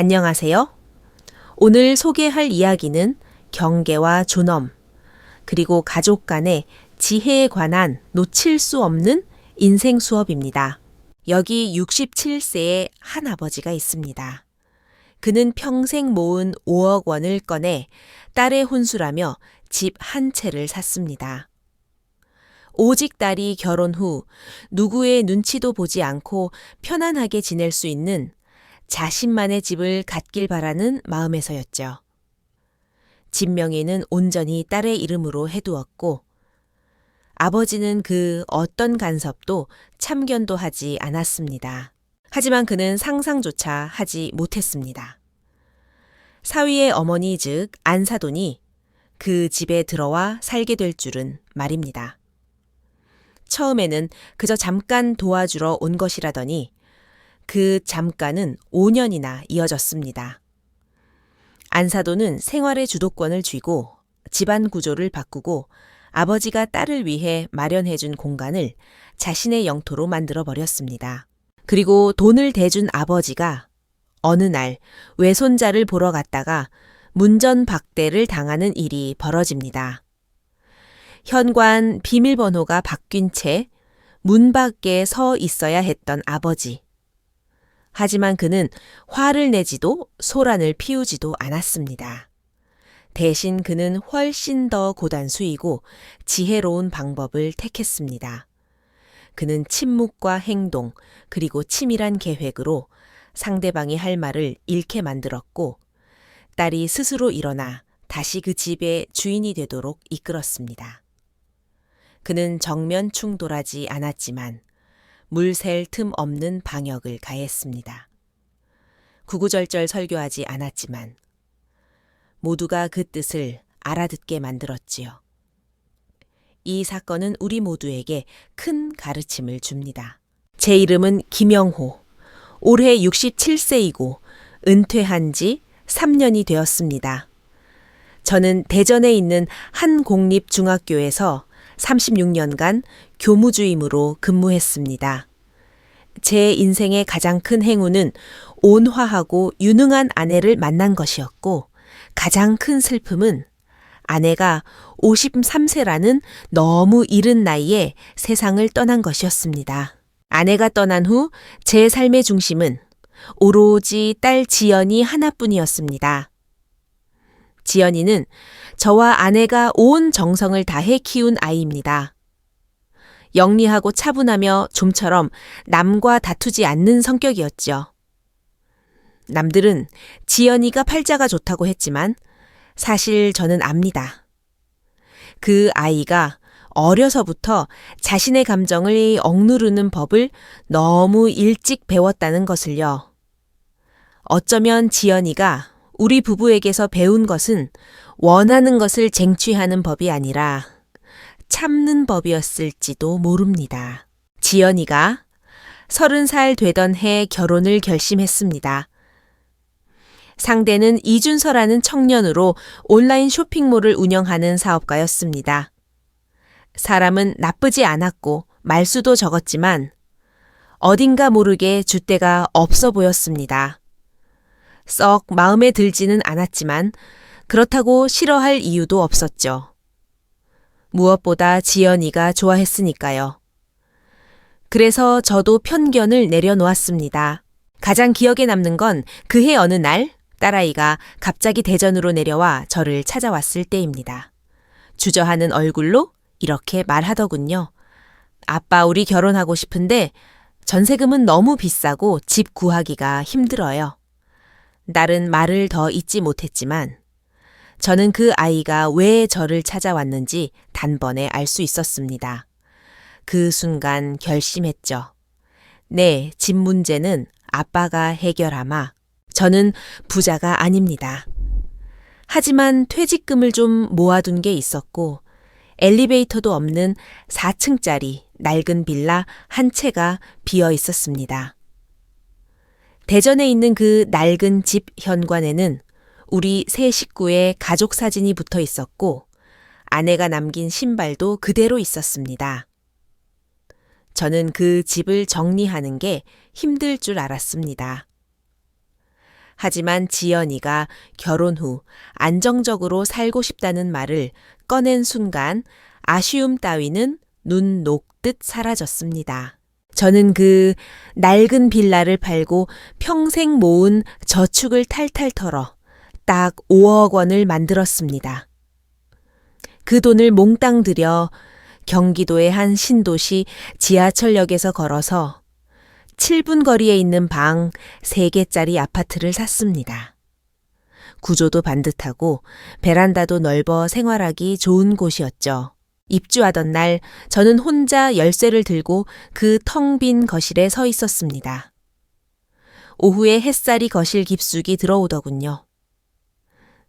안녕하세요. 오늘 소개할 이야기는 경계와 존엄, 그리고 가족 간의 지혜에 관한 놓칠 수 없는 인생 수업입니다. 여기 67세의 한 아버지가 있습니다. 그는 평생 모은 5억 원을 꺼내 딸의 혼수라며 집 한 채를 샀습니다. 오직 딸이 결혼 후 누구의 눈치도 보지 않고 편안하게 지낼 수 있는 자신만의 집을 갖길 바라는 마음에서였죠. 집 명의는 온전히 딸의 이름으로 해두었고 아버지는 그 어떤 간섭도 참견도 하지 않았습니다. 하지만 그는 상상조차 하지 못했습니다. 사위의 어머니 즉 안사돈이 그 집에 들어와 살게 될 줄은 말입니다. 처음에는 그저 잠깐 도와주러 온 것이라더니 그 잠깐은 5년이나 이어졌습니다. 안사돈은 생활의 주도권을 쥐고 집안 구조를 바꾸고 아버지가 딸을 위해 마련해준 공간을 자신의 영토로 만들어버렸습니다. 그리고 돈을 대준 아버지가 어느 날 외손자를 보러 갔다가 문전박대를 당하는 일이 벌어집니다. 현관 비밀번호가 바뀐 채 문 밖에 서 있어야 했던 아버지. 하지만 그는 화를 내지도 소란을 피우지도 않았습니다. 대신 그는 훨씬 더 고단수이고 지혜로운 방법을 택했습니다. 그는 침묵과 행동 그리고 치밀한 계획으로 상대방이 할 말을 잃게 만들었고 딸이 스스로 일어나 다시 그 집의 주인이 되도록 이끌었습니다. 그는 정면 충돌하지 않았지만 물샐 틈 없는 방역을 가했습니다. 구구절절 설교하지 않았지만 모두가 그 뜻을 알아듣게 만들었지요. 이 사건은 우리 모두에게 큰 가르침을 줍니다. 제 이름은 김영호. 올해 67세이고 은퇴한 지 3년이 되었습니다. 저는 대전에 있는 한 공립중학교에서 36년간 교무주임으로 근무했습니다. 제 인생의 가장 큰 행운은 온화하고 유능한 아내를 만난 것이었고 가장 큰 슬픔은 아내가 53세라는 너무 이른 나이에 세상을 떠난 것이었습니다. 아내가 떠난 후 제 삶의 중심은 오로지 딸 지연이 하나뿐이었습니다. 지연이는 저와 아내가 온 정성을 다해 키운 아이입니다. 영리하고 차분하며 좀처럼 남과 다투지 않는 성격이었죠. 남들은 지연이가 팔자가 좋다고 했지만 사실 저는 압니다. 그 아이가 어려서부터 자신의 감정을 억누르는 법을 너무 일찍 배웠다는 것을요. 어쩌면 지연이가 우리 부부에게서 배운 것은 원하는 것을 쟁취하는 법이 아니라 참는 법이었을지도 모릅니다. 지연이가 30살 되던 해 결혼을 결심했습니다. 상대는 이준서라는 청년으로 온라인 쇼핑몰을 운영하는 사업가였습니다. 사람은 나쁘지 않았고 말수도 적었지만 어딘가 모르게 줏대가 없어 보였습니다. 썩 마음에 들지는 않았지만 그렇다고 싫어할 이유도 없었죠. 무엇보다 지연이가 좋아했으니까요. 그래서 저도 편견을 내려놓았습니다. 가장 기억에 남는 건 그해 어느 날 딸아이가 갑자기 대전으로 내려와 저를 찾아왔을 때입니다. 주저하는 얼굴로 이렇게 말하더군요. 아빠, 우리 결혼하고 싶은데 전세금은 너무 비싸고 집 구하기가 힘들어요. 딸은 말을 더 잇지 못했지만 저는 그 아이가 왜 저를 찾아왔는지 단번에 알 수 있었습니다. 그 순간 결심했죠. 네, 집 문제는 아빠가 해결하마. 저는 부자가 아닙니다. 하지만 퇴직금을 좀 모아둔 게 있었고 엘리베이터도 없는 4층짜리 낡은 빌라 한 채가 비어 있었습니다. 대전에 있는 그 낡은 집 현관에는 우리 세 식구의 가족 사진이 붙어 있었고 아내가 남긴 신발도 그대로 있었습니다. 저는 그 집을 정리하는 게 힘들 줄 알았습니다. 하지만 지연이가 결혼 후 안정적으로 살고 싶다는 말을 꺼낸 순간 아쉬움 따위는 눈 녹듯 사라졌습니다. 저는 그 낡은 빌라를 팔고 평생 모은 저축을 탈탈 털어 딱 5억 원을 만들었습니다. 그 돈을 몽땅 들여 경기도의 한 신도시 지하철역에서 걸어서 7분 거리에 있는 방 3개짜리 아파트를 샀습니다. 구조도 반듯하고 베란다도 넓어 생활하기 좋은 곳이었죠. 입주하던 날 저는 혼자 열쇠를 들고 그 텅 빈 거실에 서 있었습니다. 오후에 햇살이 거실 깊숙이 들어오더군요.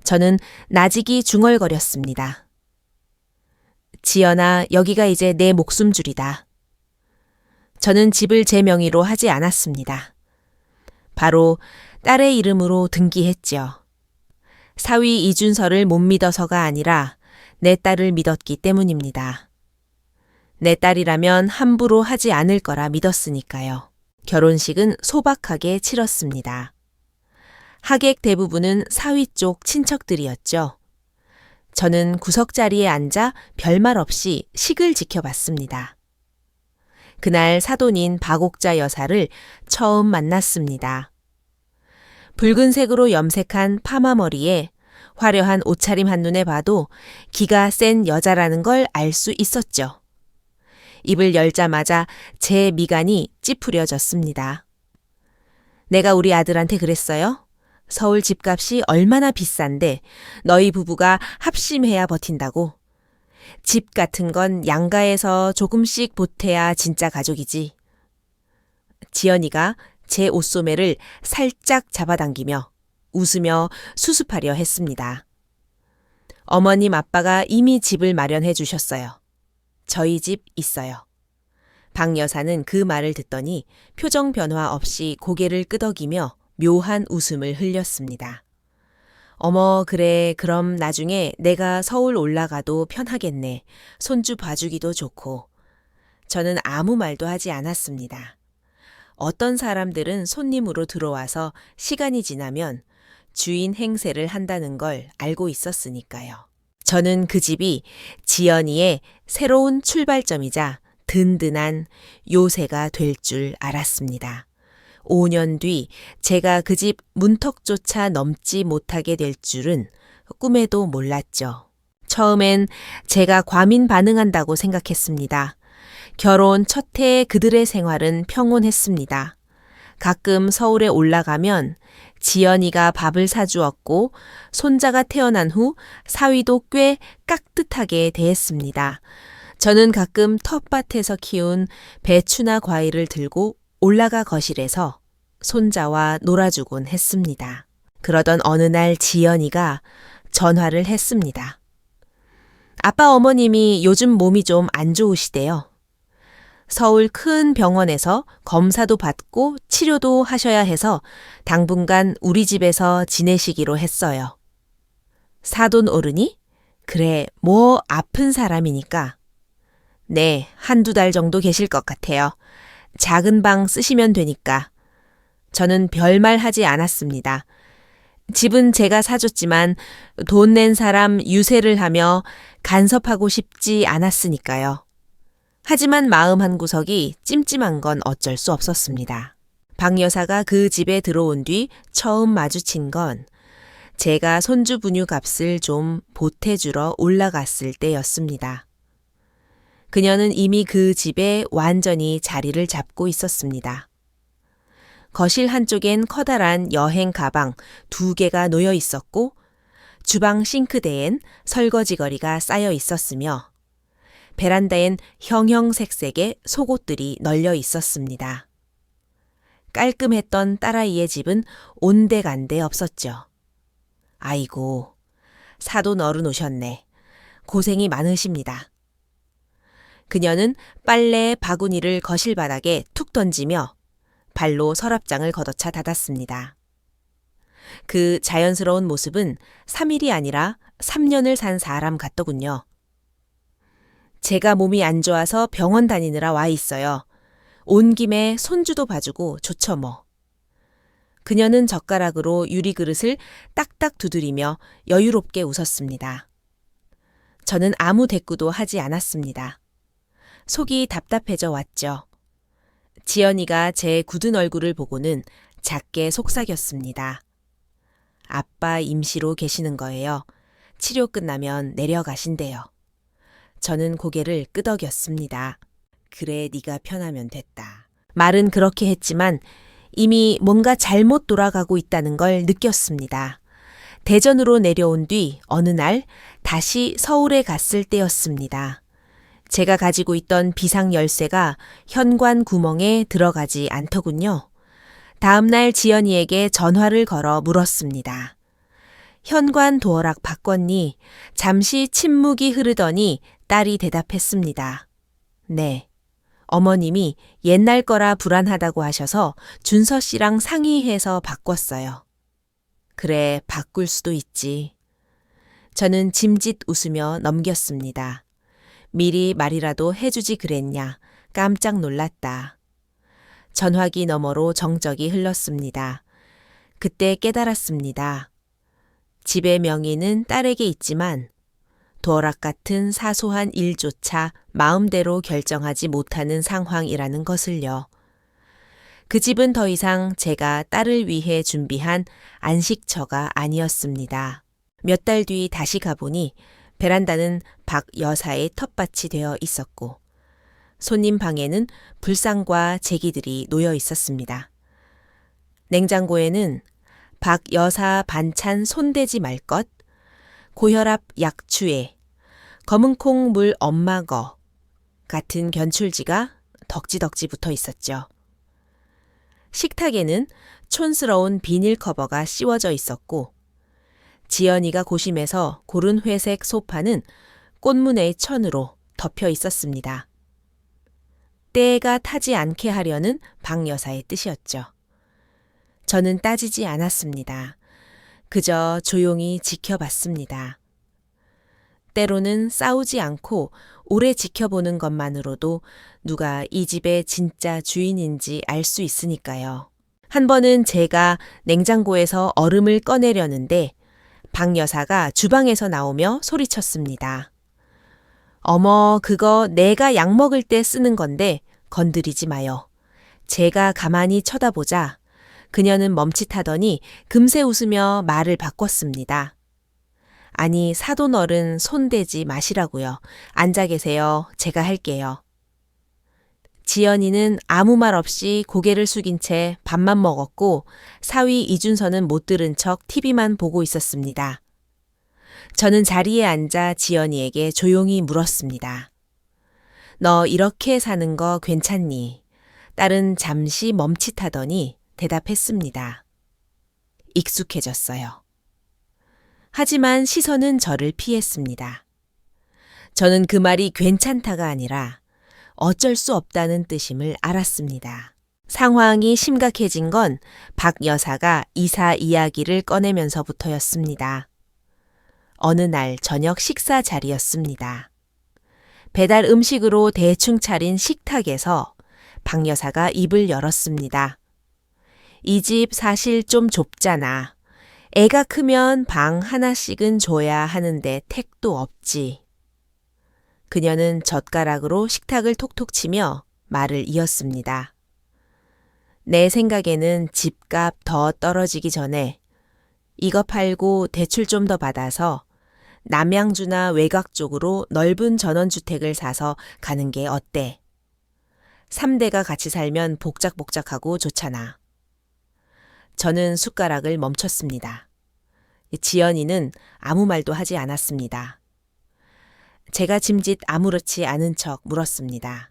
저는 나직이 중얼거렸습니다. 지연아, 여기가 이제 내 목숨줄이다. 저는 집을 제 명의로 하지 않았습니다. 바로 딸의 이름으로 등기했지요. 사위 이준서를 못 믿어서가 아니라 내 딸을 믿었기 때문입니다. 내 딸이라면 함부로 하지 않을 거라 믿었으니까요. 결혼식은 소박하게 치렀습니다. 하객 대부분은 사위 쪽 친척들이었죠. 저는 구석자리에 앉아 별말 없이 식을 지켜봤습니다. 그날 사돈인 박옥자 여사를 처음 만났습니다. 붉은색으로 염색한 파마머리에 화려한 옷차림 한눈에 봐도 기가 센 여자라는 걸 알 수 있었죠. 입을 열자마자 제 미간이 찌푸려졌습니다. 내가 우리 아들한테 그랬어요? 서울 집값이 얼마나 비싼데 너희 부부가 합심해야 버틴다고. 집 같은 건 양가에서 조금씩 보태야 진짜 가족이지. 지연이가 제 옷소매를 살짝 잡아당기며 웃으며 수습하려 했습니다. 어머님 아빠가 이미 집을 마련해 주셨어요. 저희 집 있어요. 박 여사는 그 말을 듣더니 표정 변화 없이 고개를 끄덕이며 묘한 웃음을 흘렸습니다. 어머, 그래, 그럼 나중에 내가 서울 올라가도 편하겠네. 손주 봐주기도 좋고. 저는 아무 말도 하지 않았습니다. 어떤 사람들은 손님으로 들어와서 시간이 지나면 주인 행세를 한다는 걸 알고 있었으니까요. 저는 그 집이 지연이의 새로운 출발점이자 든든한 요새가 될 줄 알았습니다. 5년 뒤 제가 그 집 문턱조차 넘지 못하게 될 줄은 꿈에도 몰랐죠. 처음엔 제가 과민 반응한다고 생각했습니다. 결혼 첫 해에 그들의 생활은 평온했습니다. 가끔 서울에 올라가면 지연이가 밥을 사주었고 손자가 태어난 후 사위도 꽤 깍듯하게 대했습니다. 저는 가끔 텃밭에서 키운 배추나 과일을 들고 올라가 거실에서 손자와 놀아주곤 했습니다. 그러던 어느 날 지연이가 전화를 했습니다. 아빠 어머님이 요즘 몸이 좀 안 좋으시대요. 서울 큰 병원에서 검사도 받고 치료도 하셔야 해서 당분간 우리 집에서 지내시기로 했어요. 사돈 어른이? 그래, 뭐 아픈 사람이니까. 네, 1~2달 정도 계실 것 같아요. 작은 방 쓰시면 되니까. 저는 별말 하지 않았습니다. 집은 제가 사줬지만 돈 낸 사람 유세를 하며 간섭하고 싶지 않았으니까요. 하지만 마음 한구석이 찜찜한 건 어쩔 수 없었습니다. 박 여사가 그 집에 들어온 뒤 처음 마주친 건 제가 손주 분유 값을 좀 보태주러 올라갔을 때였습니다. 그녀는 이미 그 집에 완전히 자리를 잡고 있었습니다. 거실 한쪽엔 커다란 여행 가방 2개가 놓여 있었고 주방 싱크대엔 설거지거리가 쌓여 있었으며 베란다엔 형형색색의 속옷들이 널려 있었습니다. 깔끔했던 딸아이의 집은 온데간데 없었죠. 아이고, 사돈 어른 오셨네. 고생이 많으십니다. 그녀는 빨래 바구니를 거실 바닥에 툭 던지며 발로 서랍장을 걷어차 닫았습니다. 그 자연스러운 모습은 3일이 아니라 3년을 산 사람 같더군요. 제가 몸이 안 좋아서 병원 다니느라 와 있어요. 온 김에 손주도 봐주고 좋죠 뭐. 그녀는 젓가락으로 유리그릇을 딱딱 두드리며 여유롭게 웃었습니다. 저는 아무 대꾸도 하지 않았습니다. 속이 답답해져 왔죠. 지연이가 제 굳은 얼굴을 보고는 작게 속삭였습니다. 아빠 임시로 계시는 거예요. 치료 끝나면 내려가신대요. 저는 고개를 끄덕였습니다. 그래, 네가 편하면 됐다. 말은 그렇게 했지만 이미 뭔가 잘못 돌아가고 있다는 걸 느꼈습니다. 대전으로 내려온 뒤 어느 날 다시 서울에 갔을 때였습니다. 제가 가지고 있던 비상 열쇠가 현관 구멍에 들어가지 않더군요. 다음 날 지연이에게 전화를 걸어 물었습니다. 현관 도어락 바꿨니? 잠시 침묵이 흐르더니 딸이 대답했습니다. 네. 어머님이 옛날 거라 불안하다고 하셔서 준서 씨랑 상의해서 바꿨어요. 그래, 바꿀 수도 있지. 저는 짐짓 웃으며 넘겼습니다. 미리 말이라도 해주지 그랬냐. 깜짝 놀랐다. 전화기 너머로 정적이 흘렀습니다. 그때 깨달았습니다. 집의 명의는 딸에게 있지만 도어락 같은 사소한 일조차 마음대로 결정하지 못하는 상황이라는 것을요. 그 집은 더 이상 제가 딸을 위해 준비한 안식처가 아니었습니다. 몇 달 뒤 다시 가보니 베란다는 박 여사의 텃밭이 되어 있었고 손님 방에는 불상과 제기들이 놓여 있었습니다. 냉장고에는 박 여사 반찬 손대지 말 것, 고혈압 약추에, 검은콩 물 엄마거 같은 견출지가 덕지덕지 붙어 있었죠. 식탁에는 촌스러운 비닐 커버가 씌워져 있었고 지연이가 고심해서 고른 회색 소파는 꽃무늬의 천으로 덮여 있었습니다. 때가 타지 않게 하려는 박 여사의 뜻이었죠. 저는 따지지 않았습니다. 그저 조용히 지켜봤습니다. 때로는 싸우지 않고 오래 지켜보는 것만으로도 누가 이 집의 진짜 주인인지 알 수 있으니까요. 한 번은 제가 냉장고에서 얼음을 꺼내려는데 박 여사가 주방에서 나오며 소리쳤습니다. 어머, 그거 내가 약 먹을 때 쓰는 건데 건드리지 마요. 제가 가만히 쳐다보자 그녀는 멈칫하더니 금세 웃으며 말을 바꿨습니다. 아니, 사돈 어른 손대지 마시라고요. 앉아 계세요. 제가 할게요. 지연이는 아무 말 없이 고개를 숙인 채 밥만 먹었고 사위 이준서는 못 들은 척 TV만 보고 있었습니다. 저는 자리에 앉아 지연이에게 조용히 물었습니다. 너 이렇게 사는 거 괜찮니? 딸은 잠시 멈칫하더니 대답했습니다. 익숙해졌어요. 하지만 시선은 저를 피했습니다. 저는 그 말이 괜찮다가 아니라 어쩔 수 없다는 뜻임을 알았습니다. 상황이 심각해진 건 박 여사가 이사 이야기를 꺼내면서부터였습니다. 어느 날 저녁 식사 자리였습니다. 배달 음식으로 대충 차린 식탁에서 박 여사가 입을 열었습니다. 이 집 사실 좀 좁잖아. 애가 크면 방 하나씩은 줘야 하는데 택도 없지. 그녀는 젓가락으로 식탁을 톡톡 치며 말을 이었습니다. 내 생각에는 집값 더 떨어지기 전에 이거 팔고 대출 좀 더 받아서 남양주나 외곽 쪽으로 넓은 전원주택을 사서 가는 게 어때? 3대가 같이 살면 복작복작하고 좋잖아. 저는 숟가락을 멈췄습니다. 지연이는 아무 말도 하지 않았습니다. 제가 짐짓 아무렇지 않은 척 물었습니다.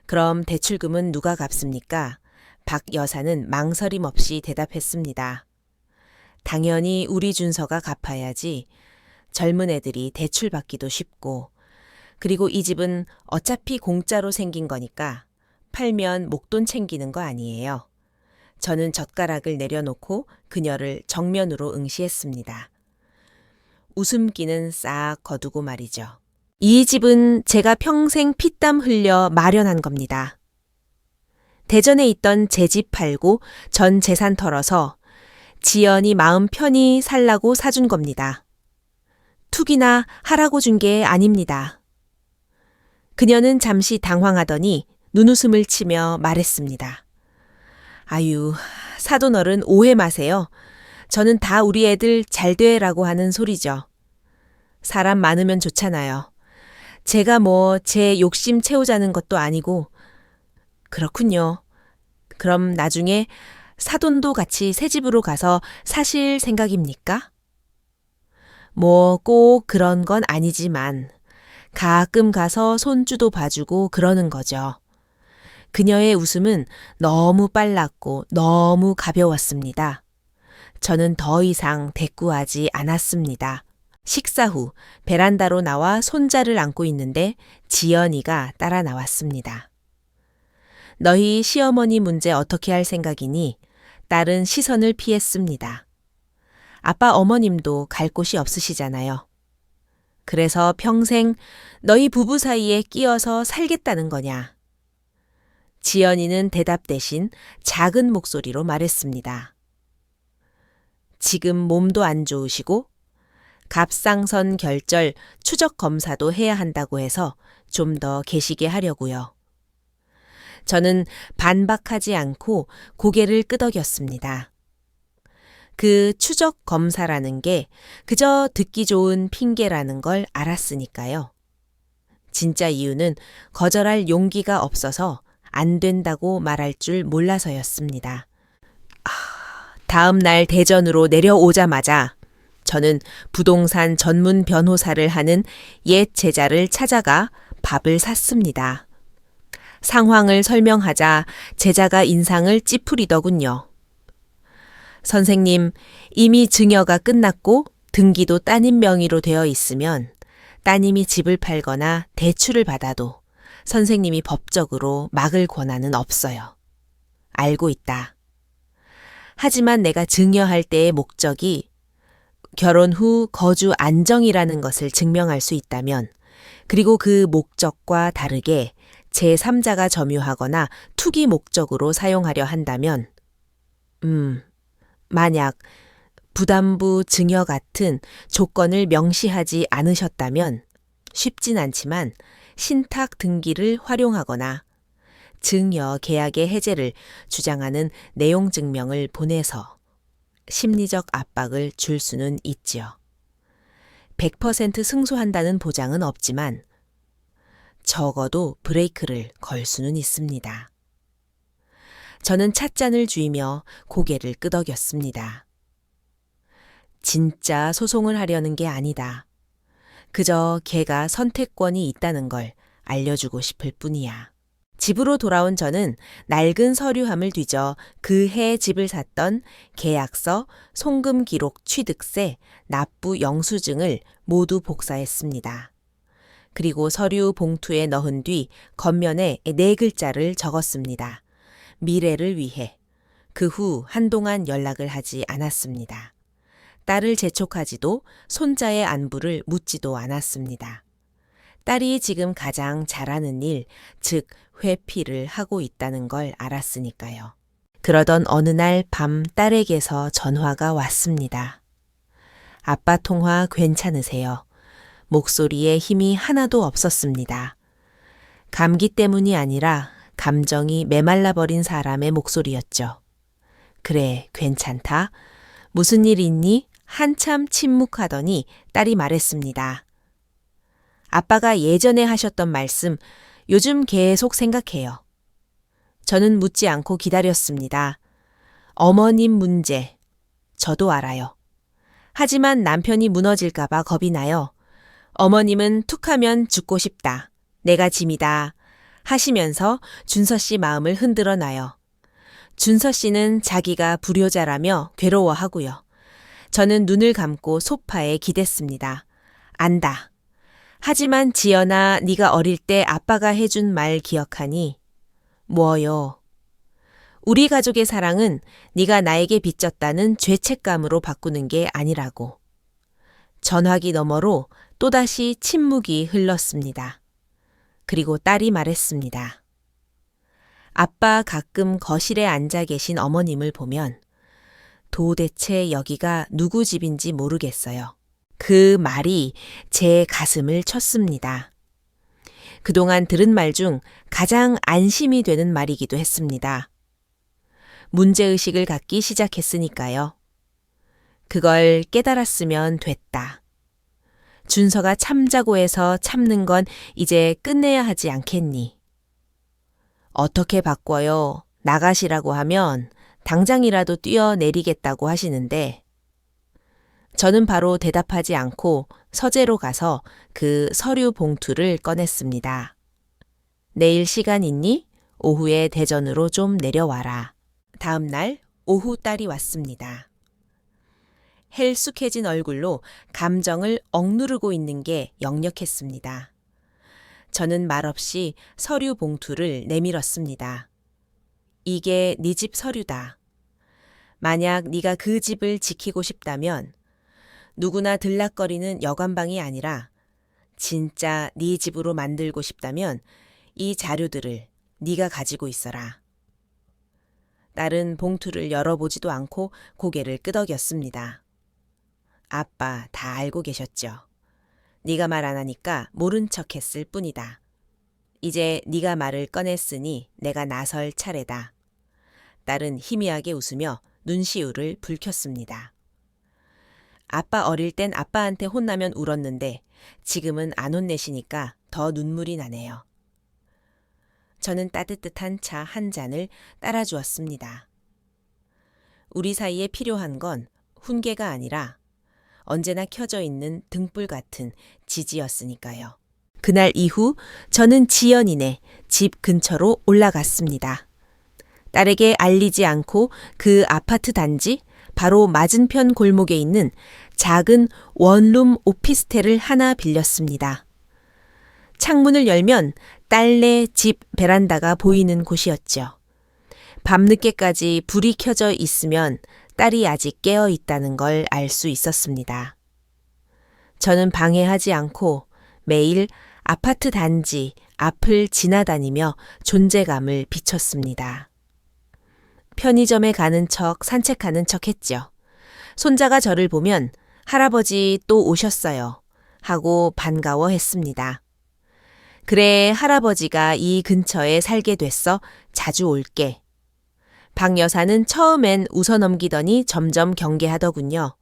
그럼 대출금은 누가 갚습니까? 박 여사는 망설임 없이 대답했습니다. 당연히 우리 준서가 갚아야지. 젊은 애들이 대출 받기도 쉽고 그리고 이 집은 어차피 공짜로 생긴 거니까 팔면 목돈 챙기는 거 아니에요. 저는 젓가락을 내려놓고 그녀를 정면으로 응시했습니다. 웃음기는 싹 거두고 말이죠. 이 집은 제가 평생 피땀 흘려 마련한 겁니다. 대전에 있던 제 집 팔고 전 재산 털어서 지연이 마음 편히 살라고 사준 겁니다. 툭이나 하라고 준 게 아닙니다. 그녀는 잠시 당황하더니 눈웃음을 치며 말했습니다. 아유, 사돈어른 오해 마세요. 저는 다 우리 애들 잘 되라고 하는 소리죠. 사람 많으면 좋잖아요. 제가 뭐 제 욕심 채우자는 것도 아니고. 그렇군요. 그럼 나중에 사돈도 같이 새 집으로 가서 사실 생각입니까? 뭐 꼭 그런 건 아니지만 가끔 가서 손주도 봐주고 그러는 거죠. 그녀의 웃음은 너무 빨랐고 너무 가벼웠습니다. 저는 더 이상 대꾸하지 않았습니다. 식사 후 베란다로 나와 손자를 안고 있는데 지연이가 따라 나왔습니다. 너희 시어머니 문제 어떻게 할 생각이니? 딸은 시선을 피했습니다. 아빠 어머님도 갈 곳이 없으시잖아요. 그래서 평생 너희 부부 사이에 끼어서 살겠다는 거냐? 지연이는 대답 대신 작은 목소리로 말했습니다. 지금 몸도 안 좋으시고 갑상선 결절 추적 검사도 해야 한다고 해서 좀 더 계시게 하려고요. 저는 반박하지 않고 고개를 끄덕였습니다. 그 추적 검사라는 게 그저 듣기 좋은 핑계라는 걸 알았으니까요. 진짜 이유는 거절할 용기가 없어서 안 된다고 말할 줄 몰라서였습니다. 다음 날 대전으로 내려오자마자 저는 부동산 전문 변호사를 하는 옛 제자를 찾아가 밥을 샀습니다. 상황을 설명하자 제자가 인상을 찌푸리더군요. 선생님, 이미 증여가 끝났고 등기도 따님 명의로 되어 있으면 따님이 집을 팔거나 대출을 받아도 선생님이 법적으로 막을 권한은 없어요. 알고 있다. 하지만 내가 증여할 때의 목적이 결혼 후 거주 안정이라는 것을 증명할 수 있다면, 그리고 그 목적과 다르게 제3자가 점유하거나 투기 목적으로 사용하려 한다면, 만약 부담부 증여 같은 조건을 명시하지 않으셨다면 쉽진 않지만 신탁 등기를 활용하거나 증여 계약의 해제를 주장하는 내용 증명을 보내서 심리적 압박을 줄 수는 있지요. 100% 승소한다는 보장은 없지만 적어도 브레이크를 걸 수는 있습니다. 저는 찻잔을 쥐며 고개를 끄덕였습니다. 진짜 소송을 하려는 게 아니다. 그저 걔가 선택권이 있다는 걸 알려주고 싶을 뿐이야. 집으로 돌아온 저는 낡은 서류함을 뒤져 그 해 집을 샀던 계약서, 송금 기록 취득세, 납부 영수증을 모두 복사했습니다. 그리고 서류 봉투에 넣은 뒤 겉면에 4글자를 적었습니다. 미래를 위해. 그 후 한동안 연락을 하지 않았습니다. 딸을 재촉하지도 손자의 안부를 묻지도 않았습니다. 딸이 지금 가장 잘하는 일, 즉 회피를 하고 있다는 걸 알았으니까요. 그러던 어느 날 밤 딸에게서 전화가 왔습니다. 아빠 통화 괜찮으세요? 목소리에 힘이 하나도 없었습니다. 감기 때문이 아니라 감정이 메말라버린 사람의 목소리였죠. 그래, 괜찮다. 무슨 일 있니? 한참 침묵하더니 딸이 말했습니다. 아빠가 예전에 하셨던 말씀, 요즘 계속 생각해요. 저는 묻지 않고 기다렸습니다. 어머님 문제, 저도 알아요. 하지만 남편이 무너질까봐 겁이 나요. 어머님은 툭하면 죽고 싶다. 내가 짐이다. 하시면서 준서 씨 마음을 흔들어 놔요. 준서 씨는 자기가 불효자라며 괴로워하고요. 저는 눈을 감고 소파에 기댔습니다. 안다. 하지만 지연아, 네가 어릴 때 아빠가 해준 말 기억하니? 뭐요? 우리 가족의 사랑은 네가 나에게 빚졌다는 죄책감으로 바꾸는 게 아니라고. 전화기 너머로 또다시 침묵이 흘렀습니다. 그리고 딸이 말했습니다. 아빠 가끔 거실에 앉아 계신 어머님을 보면 도대체 여기가 누구 집인지 모르겠어요. 그 말이 제 가슴을 쳤습니다. 그동안 들은 말 중 가장 안심이 되는 말이기도 했습니다. 문제의식을 갖기 시작했으니까요. 그걸 깨달았으면 됐다. 준서가 참자고 해서 참는 건 이제 끝내야 하지 않겠니? 어떻게 바꿔요? 나가시라고 하면 당장이라도 뛰어내리겠다고 하시는데 저는 바로 대답하지 않고 서재로 가서 그 서류 봉투를 꺼냈습니다. 내일 시간 있니? 오후에 대전으로 좀 내려와라. 다음 날 오후 딸이 왔습니다. 헬쑥해진 얼굴로 감정을 억누르고 있는 게 역력했습니다. 저는 말없이 서류 봉투를 내밀었습니다. 이게 네 집 서류다. 만약 네가 그 집을 지키고 싶다면 누구나 들락거리는 여관방이 아니라 진짜 네 집으로 만들고 싶다면 이 자료들을 네가 가지고 있어라. 딸은 봉투를 열어보지도 않고 고개를 끄덕였습니다. 아빠 다 알고 계셨죠. 네가 말 안 하니까 모른 척했을 뿐이다. 이제 네가 말을 꺼냈으니 내가 나설 차례다. 딸은 희미하게 웃으며 눈시울을 붉혔습니다. 아빠 어릴 땐 아빠한테 혼나면 울었는데 지금은 안 혼내시니까 더 눈물이 나네요. 저는 따뜻한 차 한 잔을 따라주었습니다. 우리 사이에 필요한 건 훈계가 아니라 언제나 켜져 있는 등불 같은 지지였으니까요. 그날 이후 저는 지연이네 집 근처로 올라갔습니다. 딸에게 알리지 않고 그 아파트 단지 바로 맞은편 골목에 있는 작은 원룸 오피스텔을 하나 빌렸습니다. 창문을 열면 딸네 집 베란다가 보이는 곳이었죠. 밤늦게까지 불이 켜져 있으면 딸이 아직 깨어 있다는 걸 알 수 있었습니다. 저는 방해하지 않고 매일 아파트 단지 앞을 지나다니며 존재감을 비췄습니다. 편의점에 가는 척 산책하는 척 했죠. 손자가 저를 보면 할아버지 또 오셨어요 하고 반가워했습니다. 그래 할아버지가 이 근처에 살게 됐어 자주 올게. 박 여사는 처음엔 웃어넘기더니 점점 경계하더군요.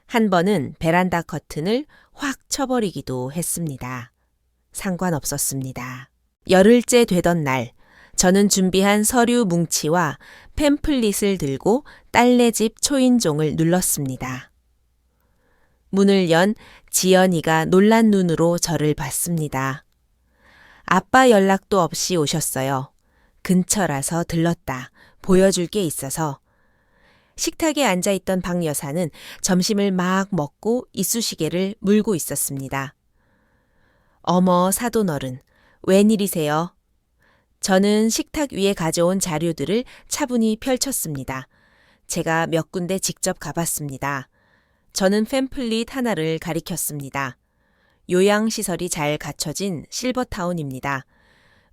한 번은 베란다 커튼을 확 쳐버리기도 했습니다. 상관없었습니다. 열흘째 되던 날 저는 준비한 서류 뭉치와 팸플릿을 들고 딸네 집 초인종을 눌렀습니다. 문을 연 지연이가 놀란 눈으로 저를 봤습니다. 아빠 연락도 없이 오셨어요. 근처라서 들렀다. 보여줄 게 있어서. 식탁에 앉아있던 박 여사는 점심을 막 먹고 이쑤시개를 물고 있었습니다. 어머 사돈어른, 웬일이세요? 저는 식탁 위에 가져온 자료들을 차분히 펼쳤습니다. 제가 몇 군데 직접 가봤습니다. 저는 팸플릿 하나를 가리켰습니다. 요양시설이 잘 갖춰진 실버타운입니다.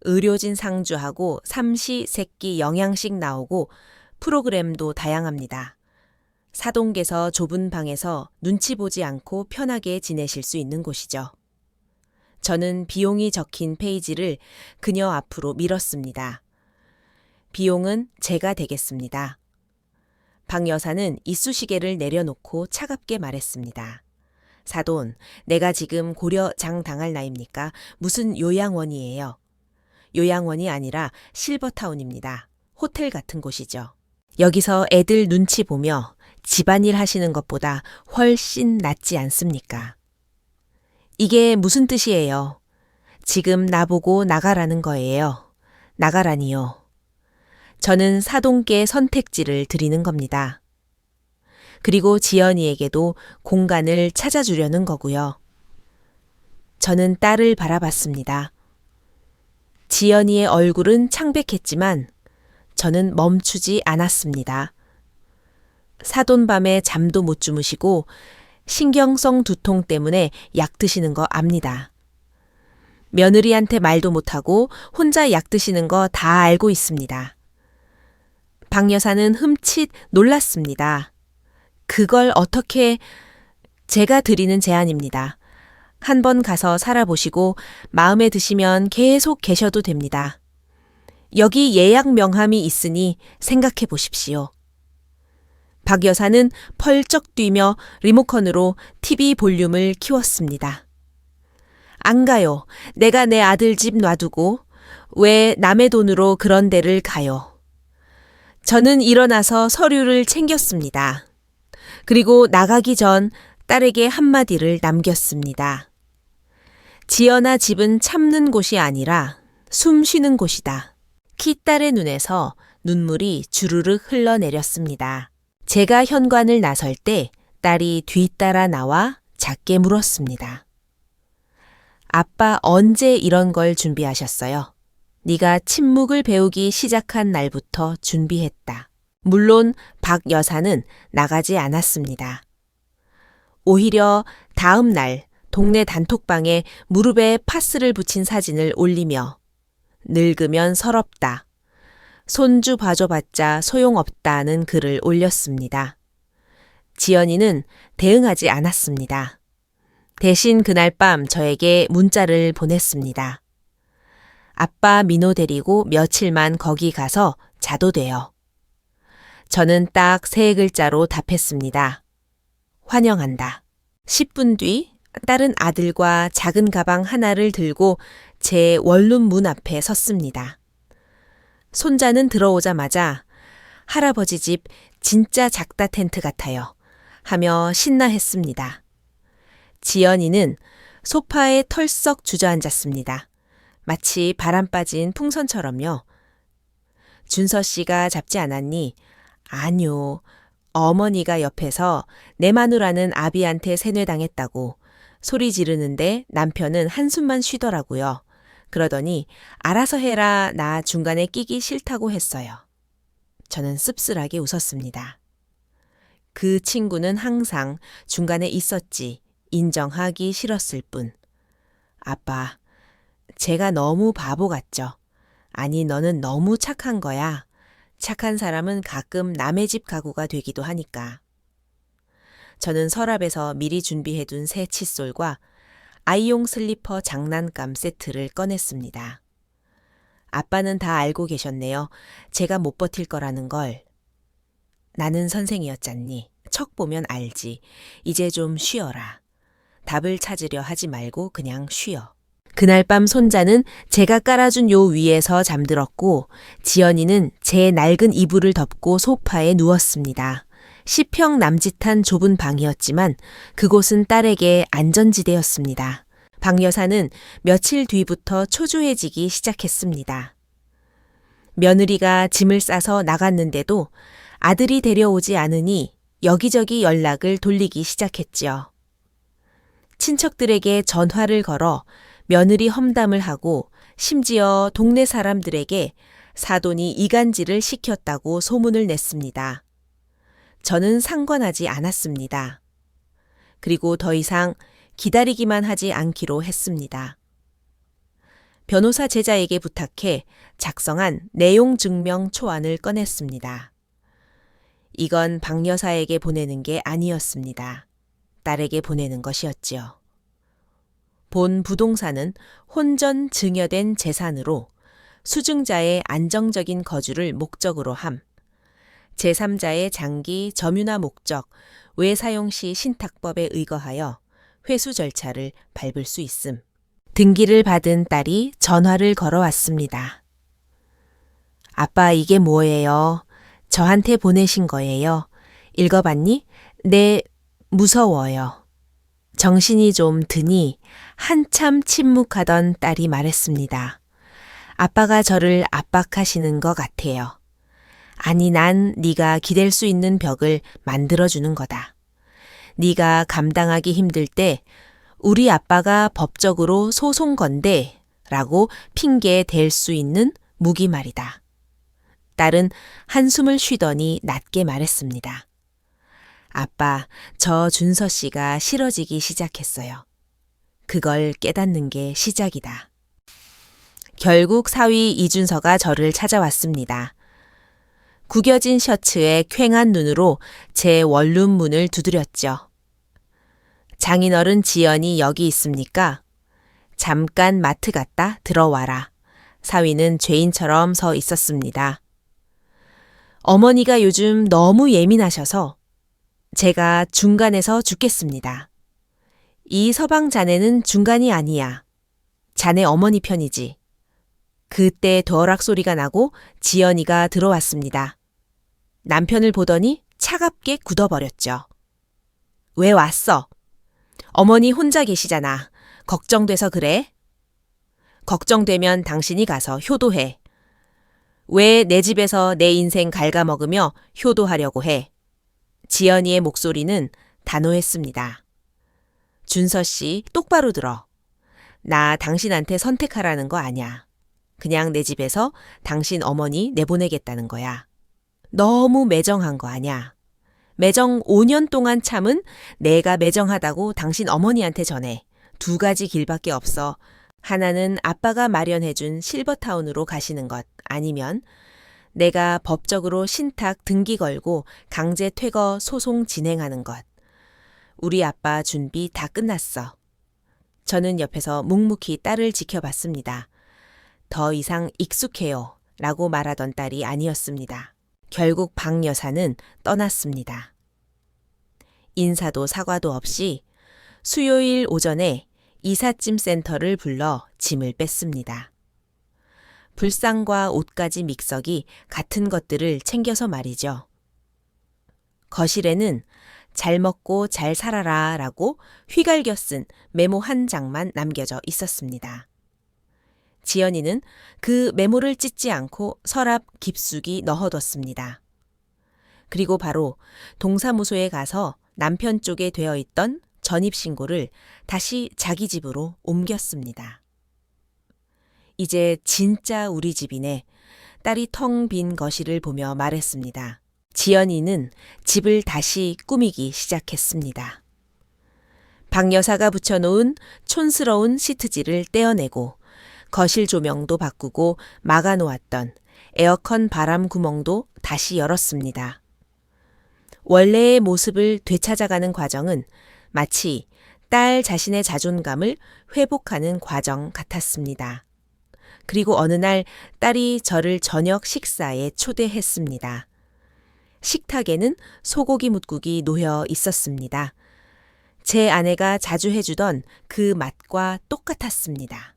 의료진 상주하고 삼시 세끼 영양식 나오고 프로그램도 다양합니다. 사동개서 좁은 방에서 눈치 보지 않고 편하게 지내실 수 있는 곳이죠. 저는 비용이 적힌 페이지를 그녀 앞으로 밀었습니다. 비용은 제가 되겠습니다. 박 여사는 이쑤시개를 내려놓고 차갑게 말했습니다. 사돈, 내가 지금 고려장 당할 나이입니까? 무슨 요양원이에요. 요양원이 아니라 실버타운입니다. 호텔 같은 곳이죠. 여기서 애들 눈치 보며 집안일 하시는 것보다 훨씬 낫지 않습니까? 이게 무슨 뜻이에요? 지금 나보고 나가라는 거예요. 나가라니요. 저는 사돈께 선택지를 드리는 겁니다. 그리고 지연이에게도 공간을 찾아주려는 거고요. 저는 딸을 바라봤습니다. 지연이의 얼굴은 창백했지만 저는 멈추지 않았습니다. 사돈밤에 잠도 못 주무시고 신경성 두통 때문에 약 드시는 거 압니다. 며느리한테 말도 못하고 혼자 약 드시는 거 다 알고 있습니다. 박 여사는 흠칫 놀랐습니다. 그걸 어떻게... 제가 드리는 제안입니다. 한번 가서 살아보시고 마음에 드시면 계속 계셔도 됩니다. 여기 예약 명함이 있으니 생각해 보십시오. 박 여사는 펄쩍 뛰며 리모컨으로 TV 볼륨을 키웠습니다. 안 가요. 내가 내 아들 집 놔두고 왜 남의 돈으로 그런 데를 가요. 저는 일어나서 서류를 챙겼습니다. 그리고 나가기 전 딸에게 한마디를 남겼습니다. 지연아 집은 참는 곳이 아니라 숨 쉬는 곳이다. 키딸의 눈에서 눈물이 주르륵 흘러내렸습니다. 제가 현관을 나설 때 딸이 뒤따라 나와 작게 물었습니다. 아빠 언제 이런 걸 준비하셨어요? 네가 침묵을 배우기 시작한 날부터 준비했다. 물론 박 여사는 나가지 않았습니다. 오히려 다음 날 동네 단톡방에 무릎에 파스를 붙인 사진을 올리며 늙으면 서럽다. 손주 봐줘봤자 소용없다는 글을 올렸습니다. 지연이는 대응하지 않았습니다. 대신 그날 밤 저에게 문자를 보냈습니다. 아빠 민호 데리고 며칠만 거기 가서 자도 돼요. 저는 딱 3글자로 답했습니다. 환영한다. 10분 뒤 딸은 아들과 작은 가방 하나를 들고 제 원룸 문 앞에 섰습니다. 손자는 들어오자마자 할아버지 집 진짜 작다 텐트 같아요 하며 신나했습니다. 지연이는 소파에 털썩 주저앉았습니다. 마치 바람 빠진 풍선처럼요. 준서 씨가 잡지 않았니? 아니요. 어머니가 옆에서 내 마누라는 아비한테 세뇌당했다고 소리 지르는데 남편은 한숨만 쉬더라고요. 그러더니 알아서 해라 나 중간에 끼기 싫다고 했어요. 저는 씁쓸하게 웃었습니다. 그 친구는 항상 중간에 있었지 인정하기 싫었을 뿐. 아빠, 제가 너무 바보 같죠? 아니 너는 너무 착한 거야. 착한 사람은 가끔 남의 집 가구가 되기도 하니까. 저는 서랍에서 미리 준비해둔 새 칫솔과 아이용 슬리퍼 장난감 세트를 꺼냈습니다. 아빠는 다 알고 계셨네요. 제가 못 버틸 거라는 걸. 나는 선생이었잖니. 척 보면 알지. 이제 좀 쉬어라. 답을 찾으려 하지 말고 그냥 쉬어. 그날 밤 손자는 제가 깔아준 요 위에서 잠들었고 지연이는 제 낡은 이불을 덮고 소파에 누웠습니다. 10평 남짓한 좁은 방이었지만 그곳은 딸에게 안전지대였습니다. 박 여사는 며칠 뒤부터 초조해지기 시작했습니다. 며느리가 짐을 싸서 나갔는데도 아들이 데려오지 않으니 여기저기 연락을 돌리기 시작했지요. 친척들에게 전화를 걸어 며느리 험담을 하고 심지어 동네 사람들에게 사돈이 이간질을 시켰다고 소문을 냈습니다. 저는 상관하지 않았습니다. 그리고 더 이상 기다리기만 하지 않기로 했습니다. 변호사 제자에게 부탁해 작성한 내용 증명 초안을 꺼냈습니다. 이건 박 여사에게 보내는 게 아니었습니다. 딸에게 보내는 것이었지요. 본 부동산은 혼전 증여된 재산으로 수증자의 안정적인 거주를 목적으로 함. 제3자의 장기 점유나 목적, 외사용 시 신탁법에 의거하여 회수 절차를 밟을 수 있음. 등기를 받은 딸이 전화를 걸어왔습니다. 아빠 이게 뭐예요? 저한테 보내신 거예요. 읽어봤니? 네, 무서워요. 정신이 좀 드니 한참 침묵하던 딸이 말했습니다. 아빠가 저를 압박하시는 것 같아요. 아니 난 네가 기댈 수 있는 벽을 만들어주는 거다. 네가 감당하기 힘들 때 우리 아빠가 법적으로 소송 건대 라고 핑계 댈 수 있는 무기 말이다. 딸은 한숨을 쉬더니 낮게 말했습니다. 아빠, 저 준서 씨가 싫어지기 시작했어요. 그걸 깨닫는 게 시작이다. 결국 사위 이준서가 저를 찾아왔습니다. 구겨진 셔츠에 퀭한 눈으로 제 원룸 문을 두드렸죠. 장인어른 지연이 여기 있습니까? 잠깐 마트 갔다 들어와라. 사위는 죄인처럼 서 있었습니다. 어머니가 요즘 너무 예민하셔서 제가 중간에서 죽겠습니다. 이 서방 자네는 중간이 아니야. 자네 어머니 편이지. 그때 도어락 소리가 나고 지연이가 들어왔습니다. 남편을 보더니 차갑게 굳어버렸죠. 왜 왔어? 어머니 혼자 계시잖아. 걱정돼서 그래? 걱정되면 당신이 가서 효도해. 왜 내 집에서 내 인생 갉아먹으며 효도하려고 해? 지연이의 목소리는 단호했습니다. 준서 씨, 똑바로 들어. 나 당신한테 선택하라는 거 아냐. 그냥 내 집에서 당신 어머니 내보내겠다는 거야. 너무 매정한 거 아냐. 매정 5년 동안 참은 내가 매정하다고 당신 어머니한테 전해. 2가지 길밖에 없어. 하나는 아빠가 마련해준 실버타운으로 가시는 것, 아니면 내가 법적으로 신탁 등기 걸고 강제 퇴거 소송 진행하는 것. 우리 아빠 준비 다 끝났어. 저는 옆에서 묵묵히 딸을 지켜봤습니다. 더 이상 익숙해요 라고 말하던 딸이 아니었습니다. 결국 박 여사는 떠났습니다. 인사도 사과도 없이 수요일 오전에 이삿짐 센터를 불러 짐을 뺐습니다. 불상과 옷가지 믹서기 같은 것들을 챙겨서 말이죠. 거실에는 잘 먹고 잘 살아라 라고 휘갈겨 쓴 메모 한 장만 남겨져 있었습니다. 지연이는 그 메모를 찢지 않고 서랍 깊숙이 넣어뒀습니다. 그리고 바로 동사무소에 가서 남편 쪽에 되어 있던 전입신고를 다시 자기 집으로 옮겼습니다. 이제 진짜 우리 집이네. 딸이 텅 빈 거실을 보며 말했습니다. 지연이는 집을 다시 꾸미기 시작했습니다. 박 여사가 붙여놓은 촌스러운 시트지를 떼어내고 거실 조명도 바꾸고 막아놓았던 에어컨 바람 구멍도 다시 열었습니다. 원래의 모습을 되찾아가는 과정은 마치 딸 자신의 자존감을 회복하는 과정 같았습니다. 그리고 어느 날 딸이 저를 저녁 식사에 초대했습니다. 식탁에는 소고기 뭇국이 놓여 있었습니다. 제 아내가 자주 해주던 그 맛과 똑같았습니다.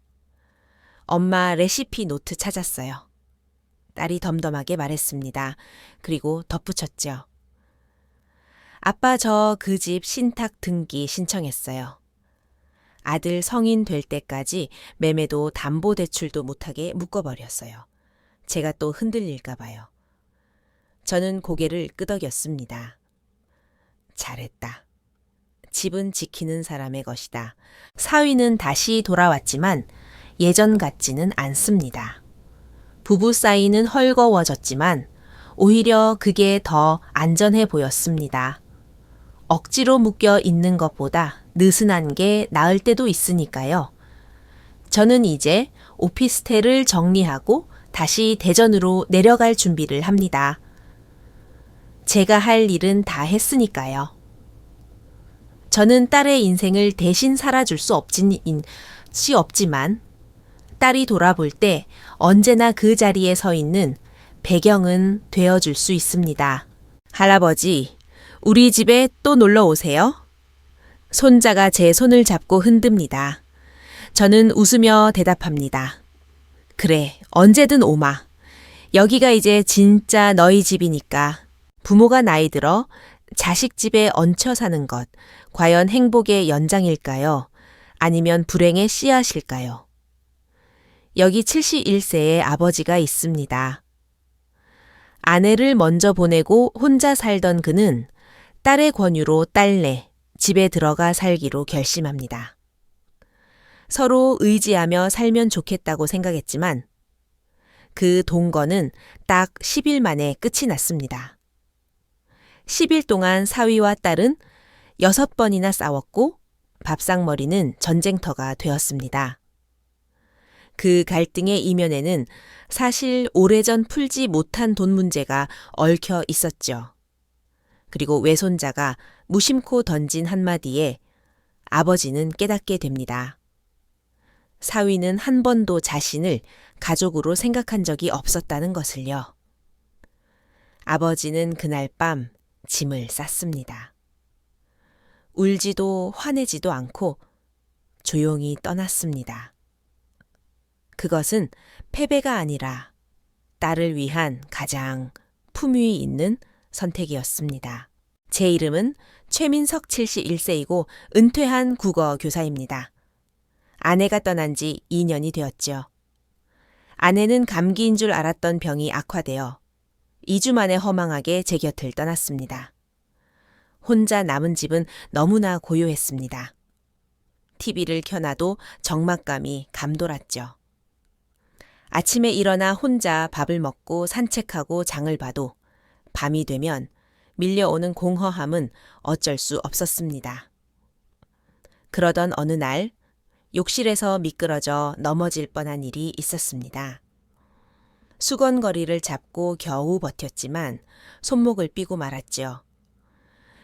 엄마 레시피 노트 찾았어요. 딸이 덤덤하게 말했습니다. 그리고 덧붙였죠. 아빠 저 그 집 신탁 등기 신청했어요. 아들 성인 될 때까지 매매도 담보대출도 못하게 묶어버렸어요. 제가 또 흔들릴까 봐요. 저는 고개를 끄덕였습니다. 잘했다. 집은 지키는 사람의 것이다. 사위는 다시 돌아왔지만 예전 같지는 않습니다. 부부 사이는 헐거워졌지만 오히려 그게 더 안전해 보였습니다. 억지로 묶여 있는 것보다 느슨한 게 나을 때도 있으니까요. 저는 이제 오피스텔을 정리하고 다시 대전으로 내려갈 준비를 합니다. 제가 할 일은 다 했으니까요. 저는 딸의 인생을 대신 살아줄 수 없지만 딸이 돌아볼 때 언제나 그 자리에 서 있는 배경은 되어줄 수 있습니다. 할아버지, 우리 집에 또 놀러 오세요. 손자가 제 손을 잡고 흔듭니다. 저는 웃으며 대답합니다. 그래, 언제든 오마. 여기가 이제 진짜 너희 집이니까. 부모가 나이 들어 자식 집에 얹혀 사는 것, 과연 행복의 연장일까요? 아니면 불행의 씨앗일까요? 여기 71세의 아버지가 있습니다. 아내를 먼저 보내고 혼자 살던 그는 딸의 권유로 딸내 집에 들어가 살기로 결심합니다. 서로 의지하며 살면 좋겠다고 생각했지만 그 동거는 딱 10일 만에 끝이 났습니다. 10일 동안 사위와 딸은 6번이나 싸웠고 밥상머리는 전쟁터가 되었습니다. 그 갈등의 이면에는 사실 오래전 풀지 못한 돈 문제가 얽혀 있었죠. 그리고 외손자가 무심코 던진 한마디에 아버지는 깨닫게 됩니다. 사위는 한 번도 자신을 가족으로 생각한 적이 없었다는 것을요. 아버지는 그날 밤 짐을 쌌습니다. 울지도 화내지도 않고 조용히 떠났습니다. 그것은 패배가 아니라 딸을 위한 가장 품위 있는 선택이었습니다. 제 이름은 최민석 71세이고 은퇴한 국어 교사입니다. 아내가 떠난 지 2년이 되었죠. 아내는 감기인 줄 알았던 병이 악화되어 2주 만에 허망하게 제 곁을 떠났습니다. 혼자 남은 집은 너무나 고요했습니다. TV를 켜놔도 적막감이 감돌았죠. 아침에 일어나 혼자 밥을 먹고 산책하고 장을 봐도 밤이 되면 밀려오는 공허함은 어쩔 수 없었습니다. 그러던 어느 날 욕실에서 미끄러져 넘어질 뻔한 일이 있었습니다. 수건거리를 잡고 겨우 버텼지만 손목을 삐고 말았죠.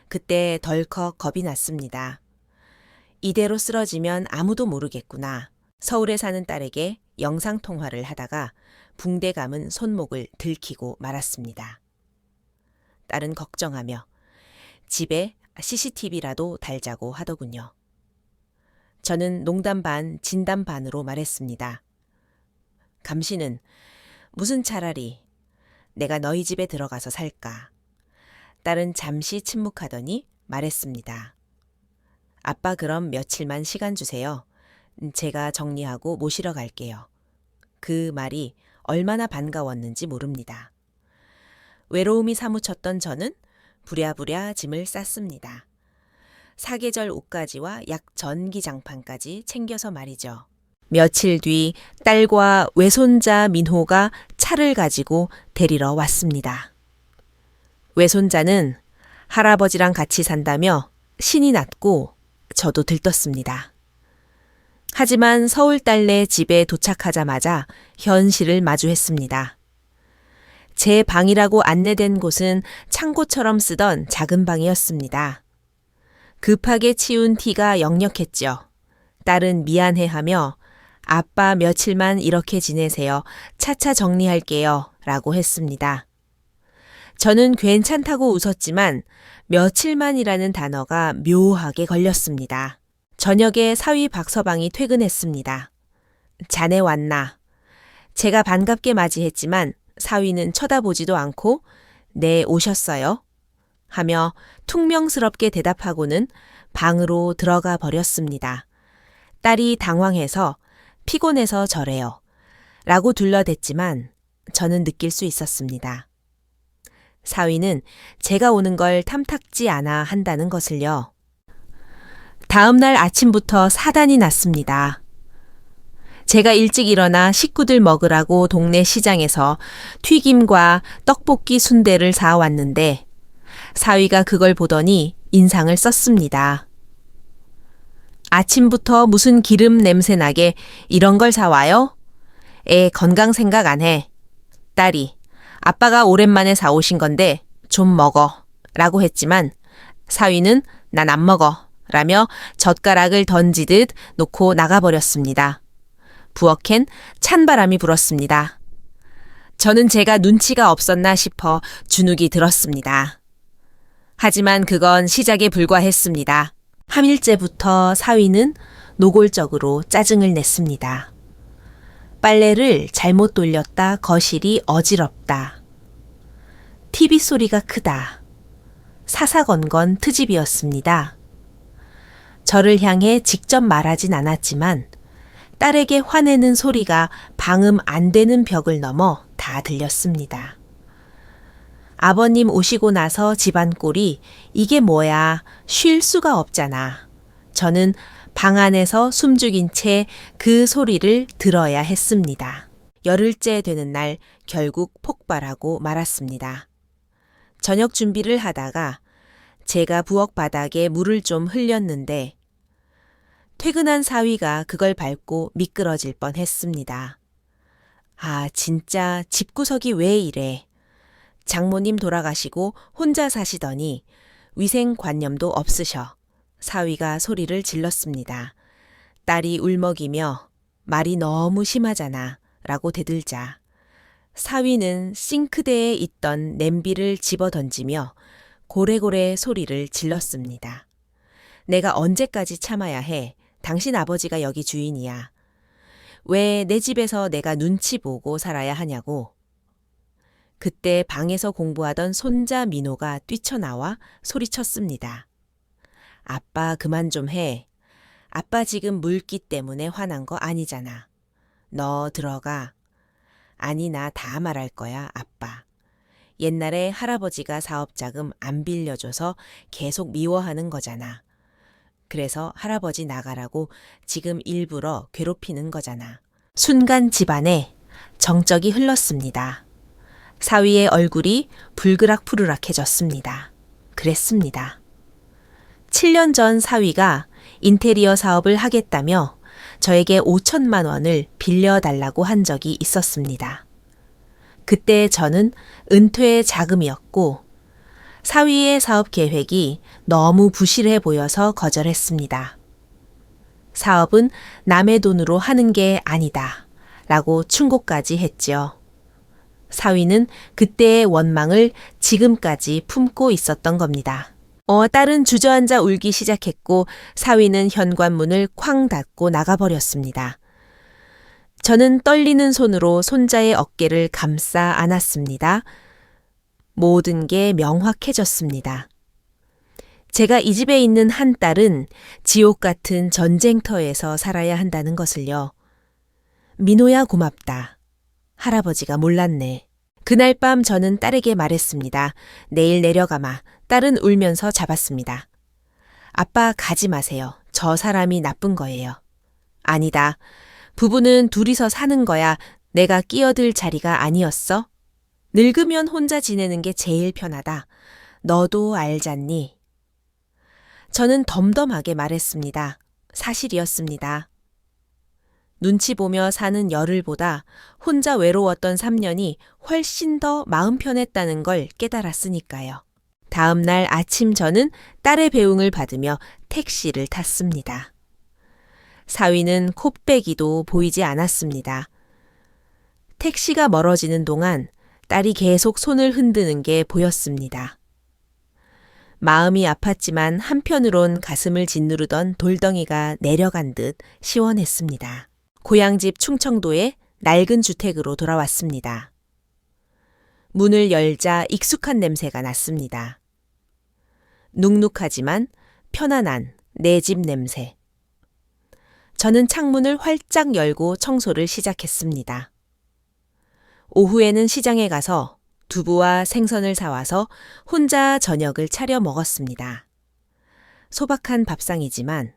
그때 덜컥 겁이 났습니다. 이대로 쓰러지면 아무도 모르겠구나. 서울에 사는 딸에게 영상통화를 하다가 붕대 감은 손목을 들키고 말았습니다. 딸은 걱정하며 집에 CCTV라도 달자고 하더군요. 저는 농담 반 진담 반으로 말했습니다. 감시는 무슨 차라리 내가 너희 집에 들어가서 살까. 딸은 잠시 침묵하더니 말했습니다. 아빠 그럼 며칠만 시간 주세요. 제가 정리하고 모시러 갈게요. 그 말이 얼마나 반가웠는지 모릅니다. 외로움이 사무쳤던 저는 부랴부랴 짐을 쌌습니다. 사계절 옷가지와 약 전기장판까지 챙겨서 말이죠. 며칠 뒤 딸과 외손자 민호가 차를 가지고 데리러 왔습니다. 외손자는 할아버지랑 같이 산다며 신이 났고 저도 들떴습니다. 하지만 서울 딸네 집에 도착하자마자 현실을 마주했습니다. 제 방이라고 안내된 곳은 창고처럼 쓰던 작은 방이었습니다. 급하게 치운 티가 역력했죠. 딸은 미안해하며 아빠 며칠만 이렇게 지내세요. 차차 정리할게요. 라고 했습니다. 저는 괜찮다고 웃었지만 며칠만이라는 단어가 묘하게 걸렸습니다. 저녁에 사위 박서방이 퇴근했습니다. 자네 왔나? 제가 반갑게 맞이했지만 사위는 쳐다보지도 않고 네 오셨어요? 하며 퉁명스럽게 대답하고는 방으로 들어가 버렸습니다. 딸이 당황해서 피곤해서 저래요. 라고 둘러댔지만 저는 느낄 수 있었습니다. 사위는 제가 오는 걸 탐탁지 않아 한다는 것을요. 다음 날 아침부터 사단이 났습니다. 제가 일찍 일어나 식구들 먹으라고 동네 시장에서 튀김과 떡볶이 순대를 사왔는데 사위가 그걸 보더니 인상을 썼습니다. 아침부터 무슨 기름 냄새 나게 이런 걸 사와요? 애 건강 생각 안 해. 딸이 아빠가 오랜만에 사오신 건데 좀 먹어 라고 했지만 사위는 난 안 먹어 라며 젓가락을 던지듯 놓고 나가버렸습니다. 부엌엔 찬바람이 불었습니다. 저는 제가 눈치가 없었나 싶어 주눅이 들었습니다. 하지만 그건 시작에 불과했습니다. 3일째부터 사위는 노골적으로 짜증을 냈습니다. 빨래를 잘못 돌렸다 거실이 어지럽다. TV 소리가 크다. 사사건건 트집이었습니다. 저를 향해 직접 말하진 않았지만 딸에게 화내는 소리가 방음 안 되는 벽을 넘어 다 들렸습니다. 아버님 오시고 나서 집안 꼴이 이게 뭐야 쉴 수가 없잖아. 저는 방 안에서 숨죽인 채 그 소리를 들어야 했습니다. 열흘째 되는 날 결국 폭발하고 말았습니다. 저녁 준비를 하다가 제가 부엌 바닥에 물을 좀 흘렸는데 퇴근한 사위가 그걸 밟고 미끄러질 뻔했습니다. 아, 진짜 집구석이 왜 이래. 장모님 돌아가시고 혼자 사시더니 위생관념도 없으셔. 사위가 소리를 질렀습니다. 딸이 울먹이며 말이 너무 심하잖아 라고 대들자 사위는 싱크대에 있던 냄비를 집어던지며 고래고래 소리를 질렀습니다. 내가 언제까지 참아야 해? 당신 아버지가 여기 주인이야. 왜 내 집에서 내가 눈치 보고 살아야 하냐고. 그때 방에서 공부하던 손자 민호가 뛰쳐나와 소리쳤습니다. 아빠 그만 좀 해. 아빠 지금 물기 때문에 화난 거 아니잖아. 너 들어가. 아니 나 다 말할 거야 아빠. 옛날에 할아버지가 사업자금 안 빌려줘서 계속 미워하는 거잖아. 그래서 할아버지 나가라고 지금 일부러 괴롭히는 거잖아. 순간 집안에 정적이 흘렀습니다. 사위의 얼굴이 불그락푸르락해졌습니다. 그랬습니다. 7년 전 사위가 인테리어 사업을 하겠다며 저에게 5천만 원을 빌려달라고 한 적이 있었습니다. 그때 저는 은퇴의 자금이었고 사위의 사업 계획이 너무 부실해 보여서 거절했습니다. 사업은 남의 돈으로 하는 게 아니다 라고 충고까지 했지요. 사위는 그때의 원망을 지금까지 품고 있었던 겁니다. 딸은 주저앉아 울기 시작했고 사위는 현관문을 쾅 닫고 나가버렸습니다. 저는 떨리는 손으로 손자의 어깨를 감싸 안았습니다. 모든 게 명확해졌습니다. 제가 이 집에 있는 한 딸은 지옥 같은 전쟁터에서 살아야 한다는 것을요. 민호야 고맙다. 할아버지가 몰랐네. 그날 밤 저는 딸에게 말했습니다. 내일 내려가마. 딸은 울면서 잡았습니다. 아빠 가지 마세요. 저 사람이 나쁜 거예요. 아니다. 부부는 둘이서 사는 거야. 내가 끼어들 자리가 아니었어? 늙으면 혼자 지내는 게 제일 편하다. 너도 알잖니? 저는 덤덤하게 말했습니다. 사실이었습니다. 눈치 보며 사는 열흘보다 혼자 외로웠던 3년이 훨씬 더 마음 편했다는 걸 깨달았으니까요. 다음 날 아침 저는 딸의 배웅을 받으며 택시를 탔습니다. 사위는 콧배기도 보이지 않았습니다. 택시가 멀어지는 동안 딸이 계속 손을 흔드는 게 보였습니다. 마음이 아팠지만 한편으론 가슴을 짓누르던 돌덩이가 내려간 듯 시원했습니다. 고향집 충청도의 낡은 주택으로 돌아왔습니다. 문을 열자 익숙한 냄새가 났습니다. 눅눅하지만 편안한 내 집 냄새. 저는 창문을 활짝 열고 청소를 시작했습니다. 오후에는 시장에 가서 두부와 생선을 사와서 혼자 저녁을 차려 먹었습니다. 소박한 밥상이지만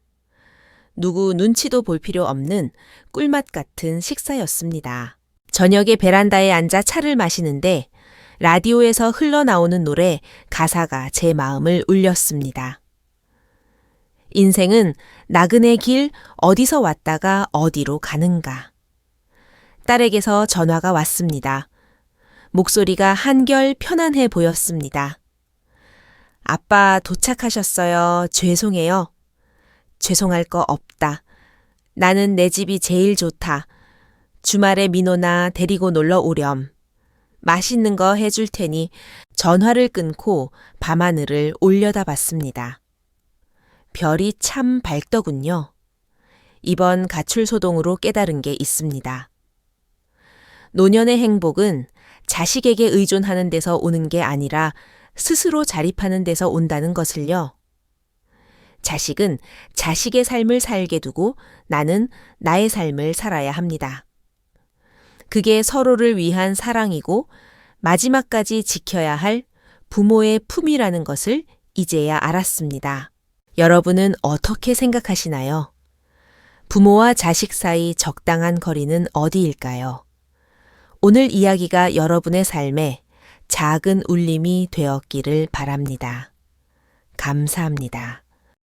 누구 눈치도 볼 필요 없는 꿀맛 같은 식사였습니다. 저녁에 베란다에 앉아 차를 마시는데 라디오에서 흘러나오는 노래 가사가 제 마음을 울렸습니다. 인생은 나그네 길 어디서 왔다가 어디로 가는가. 딸에게서 전화가 왔습니다. 목소리가 한결 편안해 보였습니다. 아빠 도착하셨어요. 죄송해요. 죄송할 거 없다. 나는 내 집이 제일 좋다. 주말에 민호나 데리고 놀러 오렴. 맛있는 거 해줄 테니 전화를 끊고 밤하늘을 올려다봤습니다. 별이 참 밝더군요. 이번 가출소동으로 깨달은 게 있습니다. 노년의 행복은 자식에게 의존하는 데서 오는 게 아니라 스스로 자립하는 데서 온다는 것을요. 자식은 자식의 삶을 살게 두고 나는 나의 삶을 살아야 합니다. 그게 서로를 위한 사랑이고 마지막까지 지켜야 할 부모의 품이라는 것을 이제야 알았습니다. 여러분은 어떻게 생각하시나요? 부모와 자식 사이 적당한 거리는 어디일까요? 오늘 이야기가 여러분의 삶에 작은 울림이 되었기를 바랍니다. 감사합니다.